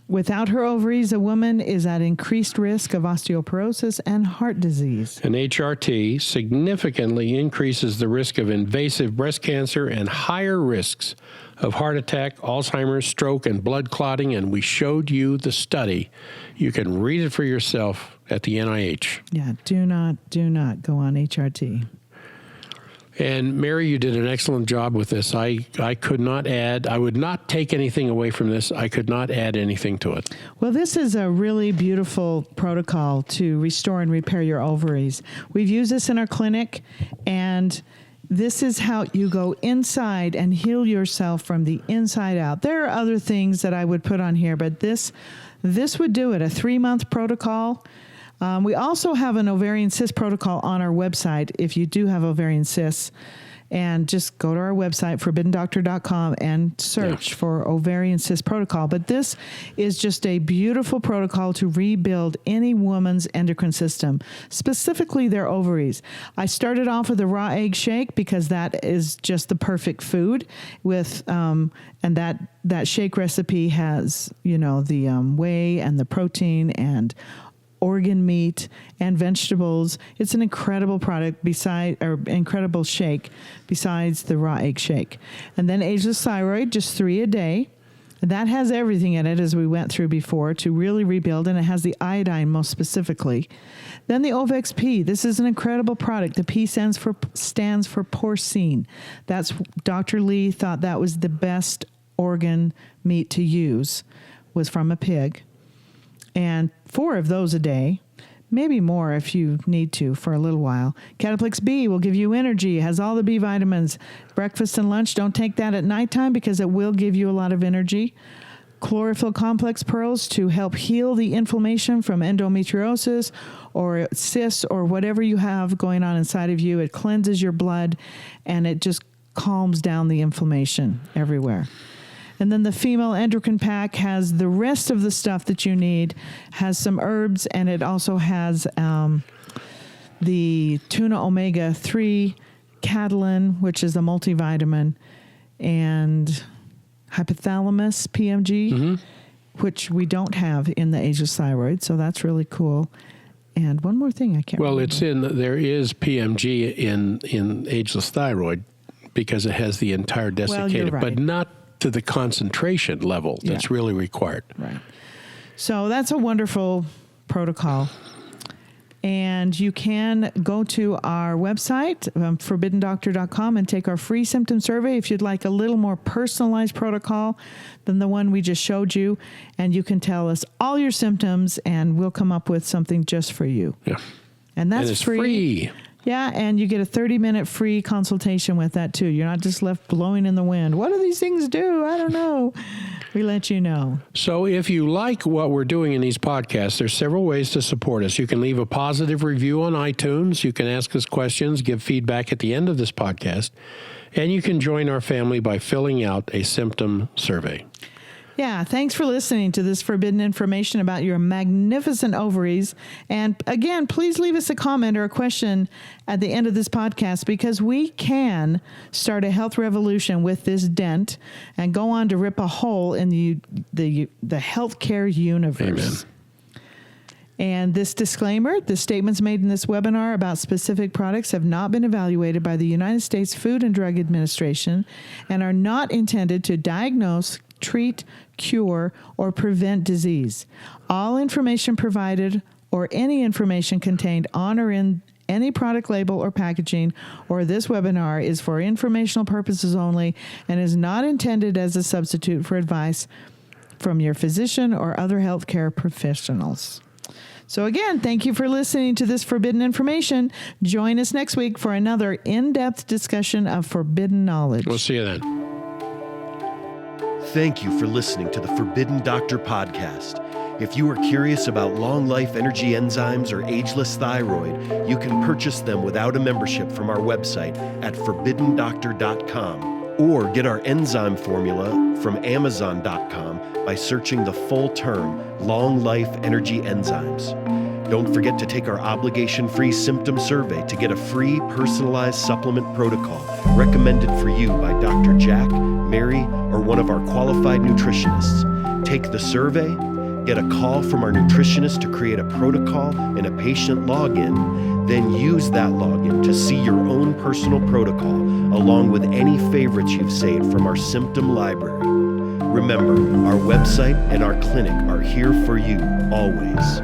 Without her ovaries, a woman is at increased risk of osteoporosis and heart disease. And HRT significantly increases the risk of invasive breast cancer and higher risks of heart attack, Alzheimer's, stroke, and blood clotting. And we showed you the study. You can read it for yourself at the NIH. Yeah, do not go on HRT. And Mary, you did an excellent job with this. I could not add, I would not take anything away from this. I could not add anything to it. Well, this is a really beautiful protocol to restore and repair your ovaries. We've used this in our clinic, and this is how you go inside and heal yourself from the inside out. There are other things that I would put on here, but this would do it, a 3-month protocol. We also have an ovarian cyst protocol on our website if you do have ovarian cysts. And just go to our website, forbiddendoctor.com, and search for ovarian cyst protocol. But this is just a beautiful protocol to rebuild any woman's endocrine system, specifically their ovaries. I started off with a raw egg shake because that is just the perfect food with, and that shake recipe has, the whey and the protein and organ meat and vegetables. It's an incredible product incredible shake besides the raw egg shake. And then ageless thyroid, just 3 a day. That has everything in it, as we went through before, to really rebuild, and it has the iodine most specifically. Then the Ovex P. This is an incredible product. The P stands for porcine. That's Dr. Lee thought that was the best organ meat to use, was from a pig. And 4 of those a day, maybe more if you need to for a little while. Cataplex B will give you energy, has all the B vitamins. Breakfast and lunch, don't take that at nighttime because it will give you a lot of energy. Chlorophyll complex pearls to help heal the inflammation from endometriosis or cysts or whatever you have going on inside of you. It cleanses your blood and it just calms down the inflammation everywhere. And then the female endocrine pack has the rest of the stuff that you need, has some herbs, and it also has the tuna omega-3, Catalin, which is a multivitamin, and hypothalamus PMG, which we don't have in the ageless thyroid, so that's really cool. And one more thing I can't remember. There is PMG in ageless thyroid because it has the entire desiccated, right. But not to the concentration level that's really required. Right. So that's a wonderful protocol. And you can go to our website, forbiddendoctor.com, and take our free symptom survey if you'd like a little more personalized protocol than the one we just showed you. And you can tell us all your symptoms, and we'll come up with something just for you. Yeah. And that's and it's free. Yeah, and you get a 30-minute free consultation with that, too. You're not just left blowing in the wind. What do these things do? I don't know. We let you know. So if you like what we're doing in these podcasts, there's several ways to support us. You can leave a positive review on iTunes. You can ask us questions, give feedback at the end of this podcast. And you can join our family by filling out a symptom survey. Yeah, thanks for listening to this forbidden information about your magnificent ovaries. And again, please leave us a comment or a question at the end of this podcast because we can start a health revolution with this dent and go on to rip a hole in the healthcare universe. Amen. And this disclaimer, the statements made in this webinar about specific products have not been evaluated by the United States Food and Drug Administration and are not intended to diagnose, treat, cure, or prevent disease. All information provided or any information contained on or in any product label or packaging or this webinar is for informational purposes only and is not intended as a substitute for advice from your physician or other healthcare professionals. So again, thank you for listening to this forbidden information. Join us next week for another in-depth discussion of forbidden knowledge. We'll see you then. Thank you for listening to the Forbidden Doctor podcast. If you are curious about long life energy enzymes or ageless thyroid, you can purchase them without a membership from our website at forbiddendoctor.com or get our enzyme formula from amazon.com by searching the full term Long Life Energy Enzymes. Don't forget to take our obligation-free symptom survey to get a free personalized supplement protocol recommended for you by Dr. Jack, Mary, or one of our qualified nutritionists. Take the survey, get a call from our nutritionist to create a protocol and a patient login, then use that login to see your own personal protocol along with any favorites you've saved from our symptom library. Remember, our website and our clinic are here for you always.